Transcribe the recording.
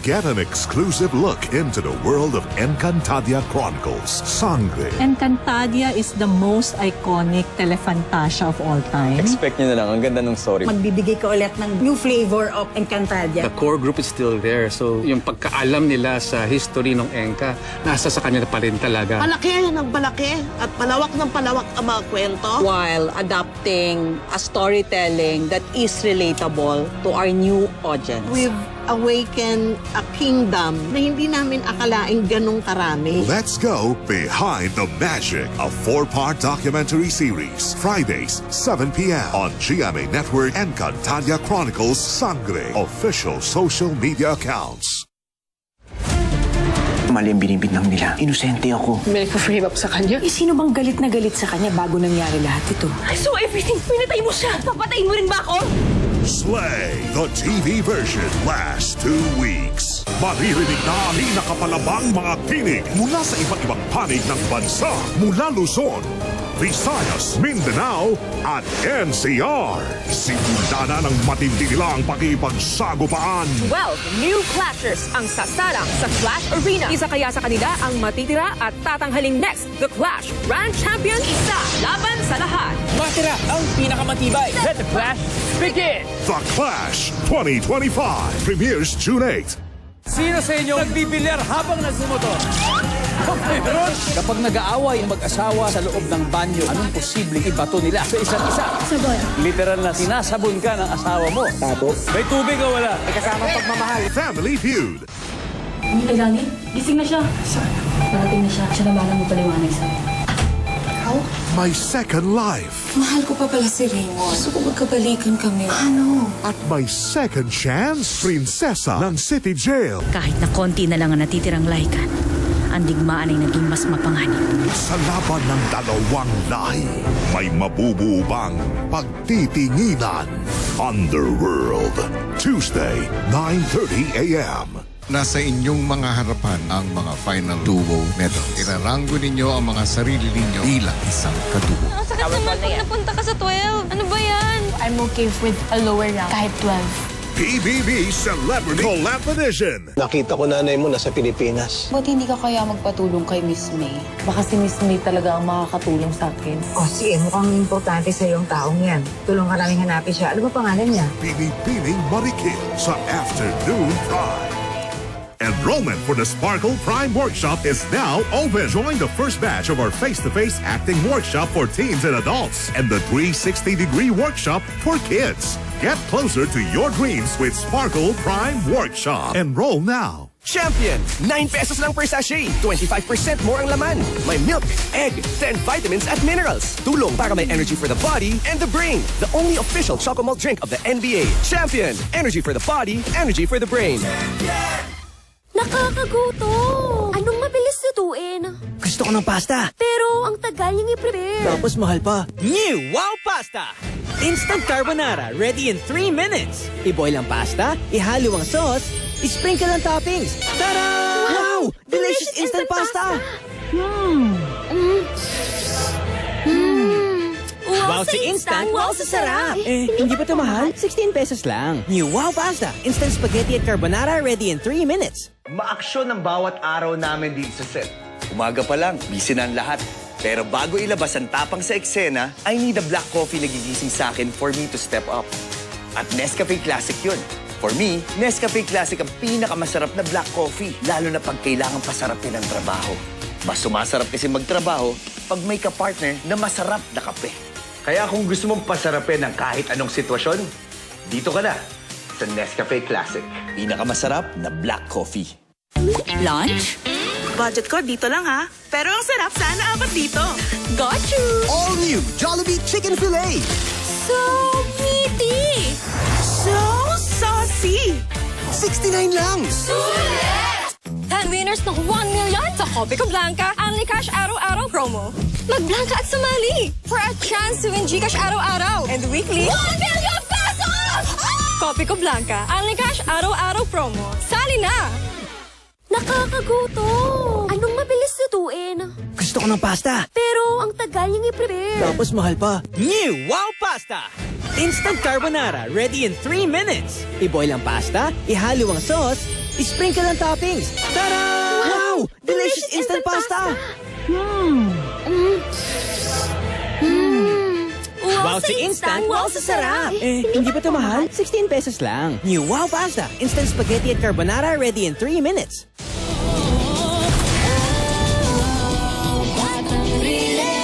Get an exclusive look into the world of Encantadia Chronicles, Sangre. Encantadia is the most iconic telefantasia of all time. Expect nyo na lang, ang ganda ng story. Magbibigay ka ulit ng new flavor of Encantadia. The core group is still there. So, yung pagkaalam nila sa history ng Enka, nasa sa kanila pa rin talaga. Palaki ng palaki at palawak ng palawak ang mga kwento. While adapting a storytelling that is relatable to our new audience. We've awakened a kingdom na hindi namin akalaing ganong karami. Let's go behind the magic. A 4-part documentary series. Fridays, 7 p.m. on GMA Network. Encantadia Chronicles, Sangre. Official social media accounts. Mali ang binibintang nila. Inosente ako. May nagpa-frame up sa kanya. Eh, sino bang galit na galit sa kanya bago nangyari lahat ito? I saw everything. Pinatay mo siya. Papatayin mo rin ba ako? Slay, the TV version, lasts 2 weeks. Maririnig na ang pinakapalabang mga tinig mula sa iba't ibang panig ng bansa. Mula Luzon, Visayas, Mindanao, at NCR. Simula na ng matindi nilang pakipagsagupaan. 12 new clashers ang sasarang sa Clash Arena. Isa kaya sa kanila ang matitira at tatanghaling next, the Clash Grand Champion. Isa laban sa lahat. Matira ang pinakamatibay. Let the clash begin! The Clash 2025 premieres June 8. Sino sa inyo nagbibilyar habang nagsumotor? Meron! Kapag nag-aaway ang mag-asawa sa loob ng banyo, anong posibleng ibato nila sa isa't isa? Sabon. Literal na sinasabon ka ng asawa mo. Tapos? May tubig o wala? May kasamang pagmamahal. Family Feud. Hindi Gani, gising na siya. Parating na siya. Siya na balang magpaliwanag sa'yo. My Second Life. Mahal ko pa pala si Raymond. Gusto ko magkabalikan kami. Ano? At My Second Chance, Prinsesa ng City Jail. Kahit na konti na lang ang natitirang laikan, ang digmaan ay naging mas mapanganib. Sa laban ng dalawang lahi, may mabubuubang pagtitinginan. Underworld, Tuesday, 9:30 a.m. Nasa inyong mga harapan ang mga final duo medals. Iraranggo ninyo ang mga sarili ninyo bilang isang kaduo. Ang sakit naman pag napunta ka sa 12. Ano ba yan? I'm okay with a lower rank, kahit 12. PBB Celebrity Collab Edition. Nakita ko nanay mo nasa Pilipinas. Ba't hindi ka kaya magpatulong kay Miss May? Baka si Miss May talaga ang makakatulong sa akin. Sige, mukhang importante sa iyong taong yan. Tulong ka namin hanapin siya. Ano ba pangalan niya? Pinipiling Marikil sa Afternoon Prime. Enrollment for the Sparkle Prime Workshop is now open. Join the first batch of our face-to-face acting workshop for teens and adults and the 360-degree workshop for kids. Get closer to your dreams with Sparkle Prime Workshop. Enroll now. Champion! 9 pesos lang per sachet. 25% more ang laman. May milk, egg, 10 vitamins at minerals. Tulong para may energy for the body and the brain. The only official Chocomalt drink of the NBA. Champion! Energy for the body, energy for the brain. Nakakagutom. Anong mabilis lutuin? Gusto ko ng pasta. Pero ang tagal niyang i-prepare. Tapos mahal pa. New Wow Pasta! Instant carbonara, ready in 3 minutes. I-boil ang pasta, ihalo ang sauce, i-sprinkle ang toppings. Tada! Wow! Delicious instant pasta! Wow sa instant, wow sa sarap. Hindi ba ito mahal? 16 pesos lang. New Wow Pasta. Instant spaghetti at carbonara, ready in 3 minutes. Maaksyon ang bawat araw namin dito sa set. Umaga pa lang, busy na ang lahat. Pero bago ilabas ang tapang sa eksena, I need a black coffee na gigising sa akin for me to step up. At Nescafe Classic yun. For me, Nescafe Classic ang pinakamasarap na black coffee, lalo na pag kailangan pasarapin ang trabaho. Mas sumasarap kasi magtrabaho pag may ka-partner na masarap na kape. Kaya kung gusto mong pasarapin ang kahit anong sitwasyon, dito ka na sa Nescafe Classic. Pinakamasarap na black coffee. Lunch? Budget ko dito lang ha. Pero ang sarap sana apat dito. Got you! All new Jollibee Chicken Filet. So meaty! So saucy! 69 lang. 10 winners ng 1 million sa Copico Blanca Only Cash Araw-Araw promo. Mag-Blanca at sumali for a chance to win GCash Araw-Araw and weekly 1 million pesos! Copico Blanca Only Cash Araw-Araw promo. Sali na! Nakakagutom. Anong mabilis lutuin? Gusto ko ng pasta. Pero ang tagal niyang i-prepare. Tapos mahal pa. New Wow Pasta! Instant carbonara, ready in 3 minutes. I-boil ang pasta, ihalo ang sauce, Sprinkle ang toppings. Tara! Wow! Delicious instant pasta! Wow, sa instant, wow sa sarap! Hindi ba ito mahal? 16 pesos lang. New Wow Pasta. Instant spaghetti at carbonara ready in 3 minutes.